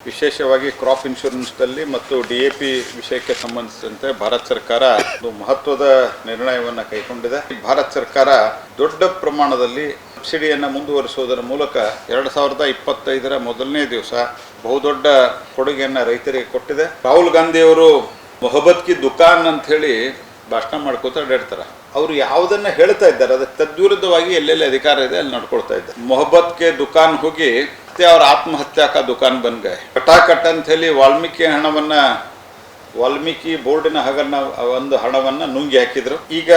ವಿಶೇಷವಾಗಿ ಕ್ರಾಪ್ ಇನ್ಶೂರೆನ್ಸ್ನಲ್ಲಿ ಮತ್ತು ಡಿಎಪಿ ವಿಷಯಕ್ಕೆ ಸಂಬಂಧಿಸಿದಂತೆ ಭಾರತ ಸರ್ಕಾರ ಒಂದು ಮಹತ್ವದ ನಿರ್ಣಯವನ್ನು ಕೈಗೊಂಡಿದೆ. ಭಾರತ ಸರ್ಕಾರ ದೊಡ್ಡ ಪ್ರಮಾಣದಲ್ಲಿ ಸಬ್ಸಿಡಿಯನ್ನು ಮುಂದುವರಿಸುವುದರ ಮೂಲಕ 2025ರ ಮೊದಲನೇ ದಿವಸ ಬಹುದೊಡ್ಡ ಕೊಡುಗೆಯನ್ನು ರೈತರಿಗೆ ಕೊಟ್ಟಿದೆ. ರಾಹುಲ್ ಗಾಂಧಿ ಅವರು ಮೊಹಬ್ಬತ್ ಕಿ ದುಕಾನ್ ಅಂತ ಹೇಳಿ ಭಾಷಣ ಮಾಡ್ಕೋತಾ ಅಡ್ಡಾಡ್ತಾರೆ. ಅವರು ಯಾವುದನ್ನ ಹೇಳ್ತಾ ಇದ್ದಾರೆ ಅದಕ್ಕೆ ತದ್ವಿರುದ್ಧವಾಗಿ ಎಲ್ಲೆಲ್ಲಿ ಅಧಿಕಾರ ಇದೆ ಅಲ್ಲಿ ನಡ್ಕೊಳ್ತಾ ಇದ್ದಾರೆ. ಮೊಹಬ್ಬತ್ ಕೆ ದುಕಾನ್ ಹೋಗಿ ಅವ್ರ ಆತ್ಮಹತ್ಯಾ ಕಾ ದುಕಾನ್ ಬನ್ ಗए. ಕಟಾಕಟ್ ಅಂತ ಹೇಳಿ ವಾಲ್ಮೀಕಿ ಬೋರ್ಡಿನ ಒಂದು ಹಣವನ್ನ ನುಂಗಿ ಹಾಕಿದ್ರು. ಈಗ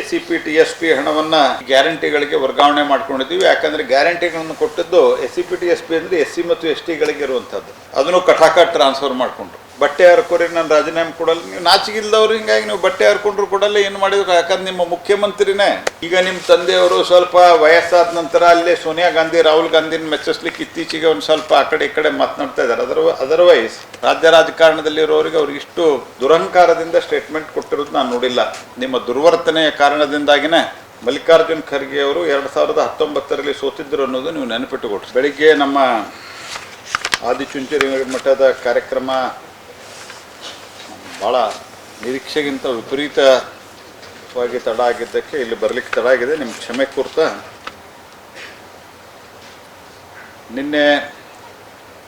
SCP TSP ಹಣವನ್ನ ಗ್ಯಾರಂಟಿಗಳಿಗೆ ವರ್ಗಾವಣೆ ಮಾಡ್ಕೊಂಡಿದ್ದೀವಿ. ಯಾಕಂದ್ರೆ ಗ್ಯಾರಂಟಿಗಳನ್ನು ಕೊಟ್ಟಿದ್ದು SCP TSP ಅಂದ್ರೆ SC ಮತ್ತು ST ಗಳಿಗೆ ಇರುವಂತದ್ದು. ಅದನ್ನು ಕಟಾಕಟ್ ಟ್ರಾನ್ಸ್ಫರ್ ಮಾಡ್ಕೊಂಡ್ರು. ಬಟ್ಟೆ ಹರ್ಕೋರಿ ನಾನು ರಾಜೀನಾಮೆ ಕೊಡಲ್ಲ, ನೀವು ನಾಚಿಗಿಲ್ದವ್ರು, ಹಿಂಗಾಗಿ ನೀವು ಬಟ್ಟೆ ಹರ್ಕೊಂಡ್ರು ಕೊಡಲ್ಲ, ಏನು ಮಾಡಿದ್ರು. ಯಾಕಂದ್ರೆ ನಿಮ್ಮ ಮುಖ್ಯಮಂತ್ರಿನೇ ಈಗ ನಿಮ್ಮ ತಂದೆಯವರು ಸ್ವಲ್ಪ ವಯಸ್ಸಾದ ನಂತರ ಅಲ್ಲೇ ಸೋನಿಯಾ ಗಾಂಧಿ ರಾಹುಲ್ ಗಾಂಧಿನ ಮೆಚ್ಚಿಸ್ಲಿಕ್ಕೆ ಇತ್ತೀಚೆಗೆ ಒಂದು ಸ್ವಲ್ಪ ಆ ಕಡೆ ಈ ಕಡೆ ಮಾತನಾಡ್ತಾ ಇದ್ದಾರೆ. ಅದರ್ವೈಸ್ ರಾಜ್ಯ ರಾಜಕಾರಣದಲ್ಲಿರೋರಿಗೆ ಅವ್ರಿಗೆ ಇಷ್ಟು ದುರಹಂಕಾರದಿಂದ ಸ್ಟೇಟ್ಮೆಂಟ್ ಕೊಟ್ಟಿರೋದು ನಾನು ನೋಡಿಲ್ಲ. ನಿಮ್ಮ ದುರ್ವರ್ತನೆಯ ಕಾರಣದಿಂದಾಗಿನೇ ಮಲ್ಲಿಕಾರ್ಜುನ್ ಖರ್ಗೆ ಅವರು 2019ರಲ್ಲಿ ಸೋತಿದ್ರು ಅನ್ನೋದು ನೀವು ನೆನಪಿಟ್ಟುಕೊಟ್ರಿ. ಬೆಳಿಗ್ಗೆ ನಮ್ಮ ಆದಿಚುಂಚನಗಿರಿ ಮಠದ ಕಾರ್ಯಕ್ರಮ ಭಾಳ ನಿರೀಕ್ಷೆಗಿಂತ ವಿಪರೀತವಾಗಿ ತಡ ಆಗಿದ್ದಕ್ಕೆ ಇಲ್ಲಿ ಬರಲಿಕ್ಕೆ ತಡ ಆಗಿದೆ. ನಿಮ್ಮ ಕ್ಷಮೆ ಕೋರ್ತಾ ನಿನ್ನೆ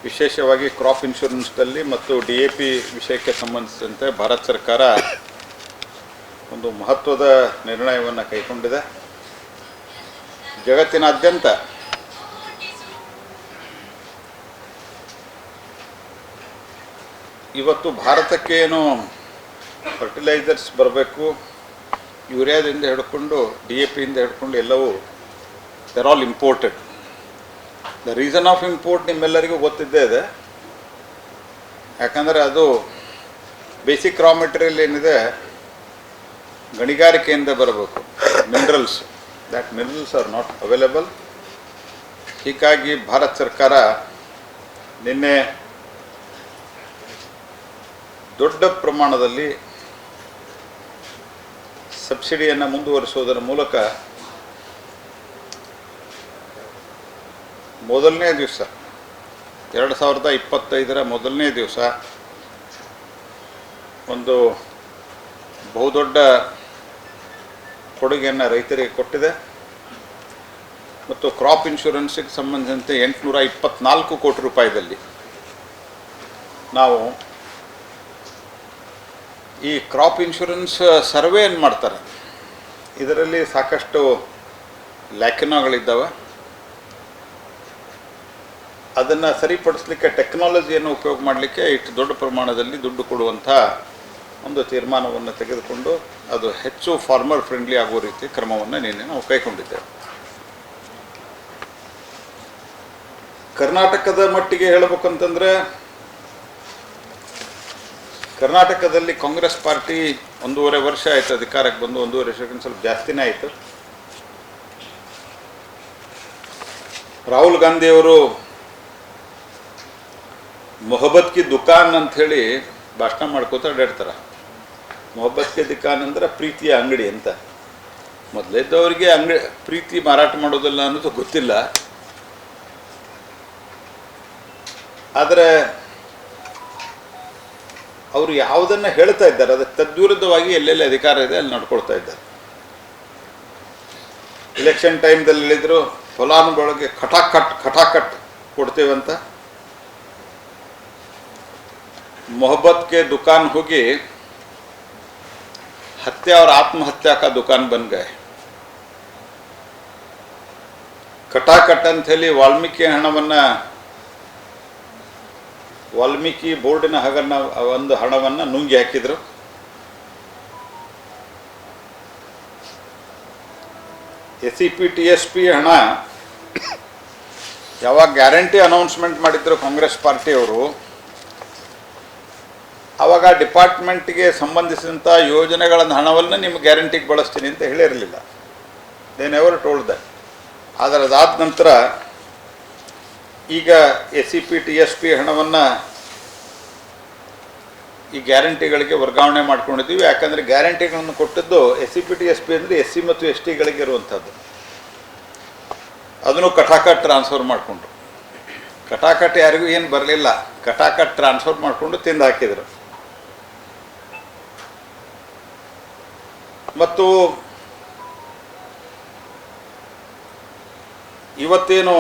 ವಿಶೇಷವಾಗಿ ಕ್ರಾಪ್ ಇನ್ಶೂರೆನ್ಸ್ನಲ್ಲಿ ಮತ್ತು DAP ವಿಷಯಕ್ಕೆ ಸಂಬಂಧಿಸಿದಂತೆ ಭಾರತ ಸರ್ಕಾರ ಒಂದು ಮಹತ್ವದ ನಿರ್ಣಯವನ್ನು ಕೈಗೊಂಡಿದೆ. ಜಗತ್ತಿನಾದ್ಯಂತ ಇವತ್ತು ಭಾರತಕ್ಕೆ ಏನು ಫರ್ಟಿಲೈಸರ್ಸ್ ಬರಬೇಕು, ಯೂರಿಯಾದಿಂದ ಹಿಡ್ಕೊಂಡು DAPಯಿಂದ ಹಿಡ್ಕೊಂಡು ಎಲ್ಲವೂ they're all imported. The reason of import ನಿಮ್ಮೆಲ್ಲರಿಗೂ ಗೊತ್ತಿದ್ದೇ ಇದೆ. ಯಾಕಂದರೆ ಅದು ಬೇಸಿಕ್ ರಾ ಮೆಟೀರಿಯಲ್ ಏನಿದೆ ಗಣಿಗಾರಿಕೆಯಿಂದ ಬರಬೇಕು, minerals. That minerals R not available. ಹೀಗಾಗಿ ಭಾರತ ಸರ್ಕಾರ ನಿನ್ನೆ ದೊಡ್ಡ ಪ್ರಮಾಣದಲ್ಲಿ ಸಬ್ಸಿಡಿಯನ್ನು ಮುಂದುವರಿಸುವುದರ ಮೂಲಕ ಮೊದಲನೇ ದಿವಸ 2025ರ ಮೊದಲನೇ ದಿವಸ ಒಂದು ಬಹುದೊಡ್ಡ ಕೊಡುಗೆಯನ್ನು ರೈತರಿಗೆ ಕೊಟ್ಟಿದೆ. ಮತ್ತು ಕ್ರಾಪ್ ಇನ್ಶೂರೆನ್ಸಿಗೆ ಸಂಬಂಧಿಸಿದಂತೆ 824 ಕೋಟಿ ರೂಪಾಯಿದಲ್ಲಿ ನಾವು ಈ ಕ್ರಾಪ್ ಇನ್ಶೂರೆನ್ಸ್ ಸರ್ವೆ ಏನು ಮಾಡ್ತಾರೆ, ಇದರಲ್ಲಿ ಸಾಕಷ್ಟು ಲ್ಯಾಕಿನಗಳಿದ್ದಾವೆ. ಅದನ್ನು ಸರಿಪಡಿಸಲಿಕ್ಕೆ ಟೆಕ್ನಾಲಜಿಯನ್ನು ಉಪಯೋಗ ಮಾಡಲಿಕ್ಕೆ ಇಷ್ಟು ದೊಡ್ಡ ಪ್ರಮಾಣದಲ್ಲಿ ದುಡ್ಡು ಕೊಡುವಂಥ ಒಂದು ತೀರ್ಮಾನವನ್ನು ತೆಗೆದುಕೊಂಡು ಅದು ಹೆಚ್ಚು ಫಾರ್ಮರ್ ಫ್ರೆಂಡ್ಲಿ ಆಗುವ ರೀತಿ ಕ್ರಮವನ್ನು ನಿನ್ನೆ ನಾವು ಕೈಗೊಂಡಿದ್ದೇವೆ. ಕರ್ನಾಟಕದ ಮಟ್ಟಿಗೆ ಹೇಳಬೇಕಂತಂದರೆ ಕರ್ನಾಟಕದಲ್ಲಿ ಕಾಂಗ್ರೆಸ್ ಪಾರ್ಟಿ 1.5 ವರ್ಷ ಆಯಿತು ಅಧಿಕಾರಕ್ಕೆ ಬಂದು. 1.5 ವರ್ಷಕ್ಕಿಂತ ಸ್ವಲ್ಪ ಜಾಸ್ತಿನೇ ಆಯಿತು. ರಾಹುಲ್ ಗಾಂಧಿ ಅವರು ಮೊಹಬ್ಬತ್ ಕಿ ದುಕಾನ್ ಅಂತ ಹೇಳಿ ಭಾಷಣ ಮಾಡ್ಕೋತಾ ಅಡ್ಡಾಡ್ತಾರೆ. ಮೊಹಬ್ಬತ್ ಕಿ ದುಕಾನ್ ಅಂದ್ರೆ ಪ್ರೀತಿಯ ಅಂಗಡಿ ಅಂತ. ಮೊದಲಿದ್ದವರಿಗೆ ಪ್ರೀತಿ ಮಾರಾಟ ಮಾಡೋದಿಲ್ಲ ಅನ್ನೋದು ಗೊತ್ತಿಲ್ಲ. ಆದರೆ ಅವರು ಯಾವುದನ್ನು ಹೇಳ್ತಾ ಇದ್ದಾರೆ ಅದಕ್ಕೆ ತದ್ವಿರುದ್ಧವಾಗಿ ಎಲ್ಲೆಲ್ಲಿ ಅಧಿಕಾರ ಇದೆ ಅಲ್ಲಿ ನಡ್ಕೊಳ್ತಾ ಇದ್ದಾರೆ. ಎಲೆಕ್ಷನ್ ಟೈಮ್ದಲ್ಲಿ ಹೇಳಿದ್ರು ಫಲಾನುಭವಿಗಳಿಗೆ ಖಟಾಕಟ್ ಕೊಡ್ತೇವಂತ. ಮೊಹಬ್ಬತ್ ಕೆ ದುಕಾನ್ ಹೋಗಿ ಅವ್ರ ಆತ್ಮಹತ್ಯಾ ಕಾ ದುಕಾನ್ ಬನ್ ಗए. ಕಟಾಕಟ್ ಅಂತ ಹೇಳಿ ವಾಲ್ಮೀಕಿ ಬೋರ್ಡಿನ ಒಂದು ಹಣವನ್ನ ನುಂಗಿ ಹಾಕಿದ್ರು. SCP TSP ಹಣ ಯಾವಾಗ ಗ್ಯಾರಂಟಿ ಅನೌನ್ಸ್ಮೆಂಟ್ ಮಾಡಿದ್ರು ಕಾಂಗ್ರೆಸ್ ಪಾರ್ಟಿಯವರು, ಆವಾಗ ಡಿಪಾರ್ಟ್ಮೆಂಟ್ಗೆ ಸಂಬಂಧಿಸಿದಂಥ ಯೋಜನೆಗಳ ಹಣವನ್ನು ನಿಮ್ಮ ಗ್ಯಾರಂಟಿಗೆ ಬಳಸ್ತೀನಿ ಅಂತ ಹೇಳಿರಲಿಲ್ಲ. They never told that. ಆದರೆ ಅದಾದ ನಂತರ ಈಗ SCP TSP ಹಣವನ್ನು ಈ ಗ್ಯಾರಂಟಿಗಳಿಗೆ ವರ್ಗಾವಣೆ ಮಾಡ್ಕೊಂಡಿದ್ದೀವಿ. ಯಾಕಂದರೆ ಗ್ಯಾರಂಟಿಗಳನ್ನು ಕೊಟ್ಟಿದ್ದು SCP TSP ಅಂದರೆ SC ಮತ್ತು ST ಗಳಿಗೆ ಇರುವಂಥದ್ದು. ಅದನ್ನು ಕಟಾಕಟ್ ಟ್ರಾನ್ಸ್ಫರ್ ಮಾಡಿಕೊಂಡ್ರು. ಕಟಾಕಟ್ ಯಾರಿಗೂ ಏನು ಬರಲಿಲ್ಲ, ಕಟಾಕಟ್ ಟ್ರಾನ್ಸ್ಫರ್ ಮಾಡಿಕೊಂಡು ತಿಂದು ಹಾಕಿದರು. ಮತ್ತು ಇವತ್ತೇನು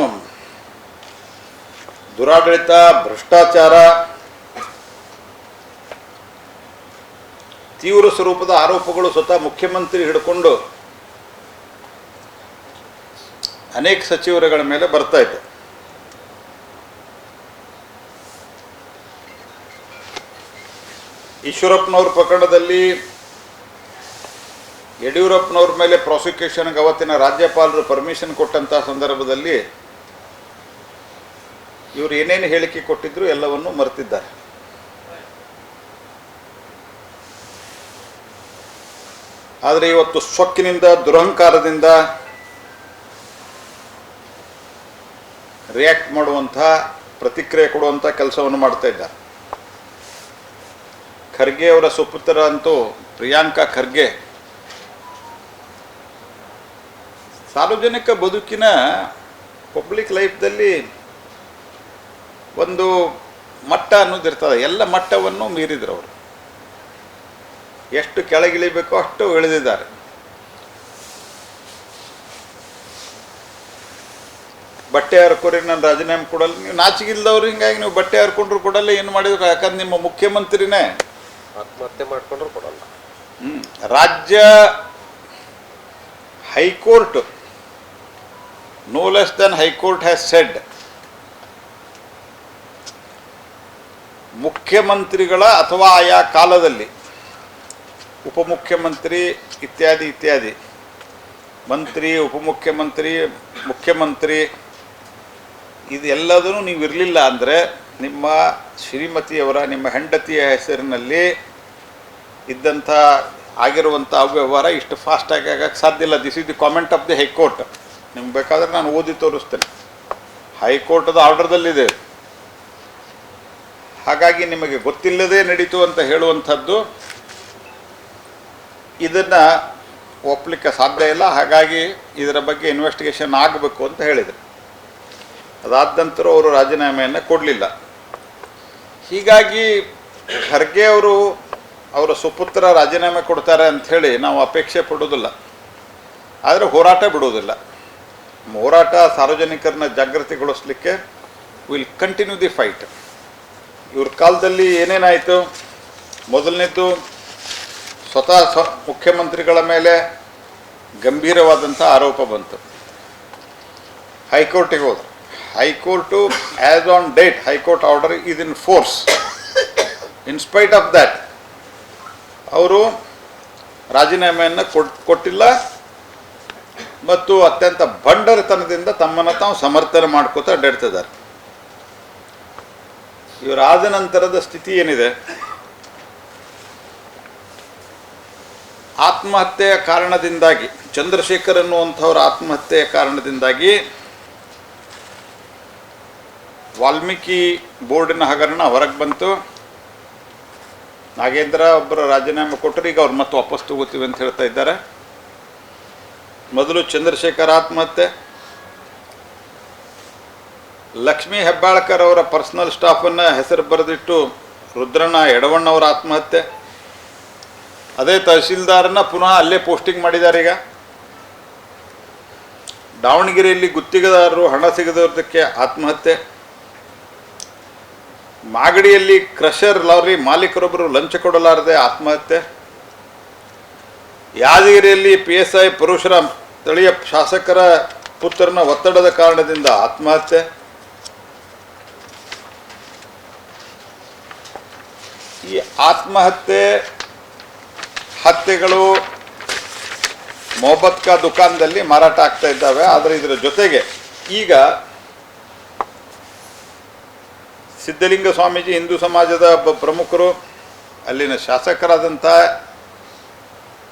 ದುರಾಡಳಿತ, ಭ್ರಷ್ಟಾಚಾರ, ತೀವ್ರ ಸ್ವರೂಪದ ಆರೋಪಗಳು ಸ್ವತಃ ಮುಖ್ಯಮಂತ್ರಿ ಹಿಡ್ಕೊಂಡು ಅನೇಕ ಸಚಿವರುಗಳ ಮೇಲೆ ಬರ್ತಾ ಇತ್ತು. ಈಶ್ವರಪ್ಪನವ್ರ ಪ್ರಕರಣದಲ್ಲಿ ಯಡಿಯೂರಪ್ಪನವ್ರ ಮೇಲೆ ಪ್ರಾಸಿಕ್ಯೂಷನ್ಗೆ ಅವತ್ತಿನ ರಾಜ್ಯಪಾಲರು ಪರ್ಮಿಷನ್ ಕೊಟ್ಟಂಥ ಸಂದರ್ಭದಲ್ಲಿ ಇವರು ಏನೇನು ಹೇಳಿಕೆ ಕೊಟ್ಟಿದ್ರು ಎಲ್ಲವನ್ನೂ ಮರೆತಿದ್ದಾರೆ. ಆದರೆ ಇವತ್ತು ಸೊಕ್ಕಿನಿಂದ, ದುರಹಂಕಾರದಿಂದ ರಿಯಾಕ್ಟ್ ಮಾಡುವಂಥ, ಪ್ರತಿಕ್ರಿಯೆ ಕೊಡುವಂಥ ಕೆಲಸವನ್ನು ಮಾಡ್ತಾ ಇದ್ದಾರೆ. ಖರ್ಗೆ ಅವರ ಸುಪುತ್ರ ಅಂತೂ ಪ್ರಿಯಾಂಕಾ ಖರ್ಗೆ ಸಾರ್ವಜನಿಕ ಬದುಕಿನ ಪಬ್ಲಿಕ್ ಲೈಫ್ದಲ್ಲಿ ಒಂದು ಮಟ್ಟ ಅನ್ನೋದಿರ್ತದೆ. ಎಲ್ಲ ಮಟ್ಟವನ್ನು ಮೀರಿದ್ರು ಅವರು. ಎಷ್ಟು ಕೆಳಗಿಳಿಬೇಕೋ ಅಷ್ಟು ಇಳಿದಿದ್ದಾರೆ. ಬಟ್ಟೆ ಹರ್ಕೋರಿ ನಾನು ರಾಜೀನಾಮೆ ಕೊಡಲ್ಲ, ನೀವು ನಾಚಿಗಿಲ್ದವ್ರು, ಹಿಂಗಾಗಿ ನೀವು ಬಟ್ಟೆ ಹರ್ಕೊಂಡ್ರು ಕೊಡಲ್ಲ, ಏನು ಮಾಡಿದ್ರು, ಯಾಕಂದ್ರೆ ನಿಮ್ಮ ಮುಖ್ಯಮಂತ್ರಿನೇ ಆತ್ಮಹತ್ಯೆ ಮಾಡ್ಕೊಂಡ್ರು ಕೊಡಲ್ಲ. ರಾಜ್ಯ high court, no less than high court has said, ಮುಖ್ಯಮಂತ್ರಿಗಳ ಅಥವಾ ಆಯಾ ಕಾಲದಲ್ಲಿ ಉಪಮುಖ್ಯಮಂತ್ರಿ ಇತ್ಯಾದಿ ಇತ್ಯಾದಿ, ಮಂತ್ರಿ, ಉಪಮುಖ್ಯಮಂತ್ರಿ, ಮುಖ್ಯಮಂತ್ರಿ, ಇದೆಲ್ಲದೂ ನೀವು ಇರಲಿಲ್ಲ ಅಂದರೆ ನಿಮ್ಮ ಶ್ರೀಮತಿಯವರ, ನಿಮ್ಮ ಹೆಂಡತಿಯ ಹೆಸರಿನಲ್ಲಿ ಇದ್ದಂಥ ಆಗಿರುವಂಥ ಅವ್ಯವಹಾರ ಇಷ್ಟು ಫಾಸ್ಟಾಗಿ ಆಗಕ್ಕೆ ಸಾಧ್ಯ ಇಲ್ಲ. This is the comment of the high court. ನಿಮ್ಗೆ ಬೇಕಾದರೆ ನಾನು ಓದಿ ತೋರಿಸ್ತೇನೆ, ಹೈಕೋರ್ಟದ ಆರ್ಡರ್ದಲ್ಲಿದೆ. ಹಾಗಾಗಿ ನಿಮಗೆ ಗೊತ್ತಿಲ್ಲದೆ ನಡೀತು ಅಂತ ಹೇಳುವಂಥದ್ದು ಇದನ್ನು ಒಪ್ಪಲಿಕ್ಕೆ ಸಾಧ್ಯ ಇಲ್ಲ. ಹಾಗಾಗಿ ಇದರ ಬಗ್ಗೆ ಇನ್ವೆಸ್ಟಿಗೇಷನ್ ಆಗಬೇಕು ಅಂತ ಹೇಳಿದರು. ಅದಾದ ನಂತರ ಅವರು ರಾಜೀನಾಮೆಯನ್ನು ಕೊಡಲಿಲ್ಲ. ಹೀಗಾಗಿ ಖರ್ಗೆ ಅವರು ಅವರ ಸುಪುತ್ರ ರಾಜೀನಾಮೆ ಕೊಡ್ತಾರೆ ಅಂಥೇಳಿ ನಾವು ಅಪೇಕ್ಷೆ ಪಡೋದಿಲ್ಲ, ಆದರೆ ಹೋರಾಟ ಬಿಡೋದಿಲ್ಲ. ಹೋರಾಟ ಸಾರ್ವಜನಿಕರನ್ನ ಜಾಗೃತಿಗೊಳಿಸಲಿಕ್ಕೆ ವಿಲ್ ಕಂಟಿನ್ಯೂ ದಿ ಫೈಟ್. ಇವ್ರ ಕಾಲದಲ್ಲಿ ಏನೇನಾಯಿತು? ಮೊದಲನೇದು, ಸ್ವತಃ ಮುಖ್ಯಮಂತ್ರಿಗಳ ಮೇಲೆ ಗಂಭೀರವಾದಂಥ ಆರೋಪ ಬಂತು. ಹೈಕೋರ್ಟಿಗೆ ಹೋದರು. High court as on date high court order is in force. In spite of that ಅವರು ರಾಜೀನಾಮೆಯನ್ನು ಕೊಟ್ಟಿಲ್ಲ ಮತ್ತು ಅತ್ಯಂತ ಬಂಡರತನದಿಂದ ತಮ್ಮನ್ನು ತಾವು ಸಮರ್ಥನೆ ಮಾಡ್ಕೋತಾ ಅಡ್ಡಾಡ್ತಿದ್ದಾರೆ. ಇವರಾದ ನಂತರದ ಸ್ಥಿತಿ ಏನಿದೆ? ಆತ್ಮಹತ್ಯೆಯ ಕಾರಣದಿಂದಾಗಿ, ಚಂದ್ರಶೇಖರ್ ಅನ್ನುವಂಥವ್ರ ಆತ್ಮಹತ್ಯೆಯ ಕಾರಣದಿಂದಾಗಿ ವಾಲ್ಮೀಕಿ ಬೋರ್ಡಿನ ಹಗರಣ ಹೊರಗೆ ಬಂತು. ನಾಗೇಂದ್ರ ಒಬ್ಬರು ರಾಜೀನಾಮೆ ಕೊಟ್ಟರು, ಈಗ ಅವ್ರು ಮತ್ತೆ ವಾಪಸ್ ತಗೋತೀವಿ ಅಂತ ಹೇಳ್ತಾ ಇದ್ದಾರೆ. ಮೊದಲು ಚಂದ್ರಶೇಖರ್ ಆತ್ಮಹತ್ಯೆ, ಲಕ್ಷ್ಮೀ ಹೆಬ್ಬಾಳ್ಕರ್ ಅವರ ಪರ್ಸನಲ್ ಸ್ಟಾಫನ್ನು ಹೆಸರು ಬರೆದಿಟ್ಟು ರುದ್ರಣ್ಣ ಯಡವಣ್ಣವರ ಆತ್ಮಹತ್ಯೆ, ಅದೇ ತಹಸೀಲ್ದಾರನ್ನ ಪುನಃ ಅಲ್ಲೇ ಪೋಸ್ಟಿಂಗ್ ಮಾಡಿದ್ದಾರೆ. ಈಗ ದಾವಣಗೆರೆಯಲ್ಲಿ ಗುತ್ತಿಗೆದಾರರು ಹಣ ಸಿಗದಕ್ಕೆ ಆತ್ಮಹತ್ಯೆ, ಮಾಗಡಿಯಲ್ಲಿ ಕ್ರಷರ್ ಲಾರಿ ಮಾಲೀಕರೊಬ್ಬರು ಲಂಚ ಕೊಡಲಾರದೆ ಆತ್ಮಹತ್ಯೆ, ಯಾದಗಿರಿಯಲ್ಲಿ PSI ಪರಶುರಾಮ್ ಸ್ಥಳೀಯ ಶಾಸಕರ ಪುತ್ರನ ಒತ್ತಡದ ಕಾರಣದಿಂದ ಆತ್ಮಹತ್ಯೆ. ಈ ಆತ್ಮಹತ್ಯೆ, ಹತ್ಯೆಗಳು ಮೊಹಬ್ಬತ್ ಕಾ ದುಕಾನ್ದಲ್ಲಿ ಮಾರಾಟ ಆಗ್ತಾ ಇದ್ದಾವೆ. ಆದರೆ ಇದರ ಜೊತೆಗೆ ಈಗ ಸಿದ್ಧಲಿಂಗ ಸ್ವಾಮೀಜಿ, ಹಿಂದೂ ಸಮಾಜದ ಪ್ರಮುಖರು, ಅಲ್ಲಿನ ಶಾಸಕರಾದಂಥ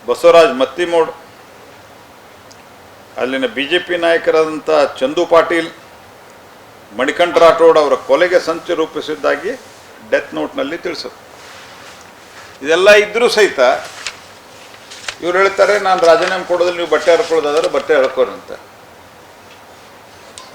ಬಸವರಾಜ್ ಮತ್ತಿಮೂಡ್, ಅಲ್ಲಿನ BJP ನಾಯಕರಾದಂಥ ಚಂದು ಪಾಟೀಲ್, ಮಣಿಕಂಠ ರಾಠೋಡ್ ಅವರ ಕೊಲೆಗೆ ಸಂಚು ರೂಪಿಸಿದ್ದಾಗಿ ಡೆತ್ ನೋಟ್ನಲ್ಲಿ ತಿಳಿಸಿದ್ರು. ಇದೆಲ್ಲ ಇದ್ದರೂ ಸಹಿತ ಇವ್ರು ಹೇಳ್ತಾರೆ, ನಾನು ರಾಜೀನಾಮೆ ಕೊಡೋದ್ರಲ್ಲಿ ನೀವು ಬಟ್ಟೆ ಹರ್ಕೊಳ್ಳೋದಾದ್ರೆ ಬಟ್ಟೆ ಹರ್ಕೋರಿ ಅಂತ.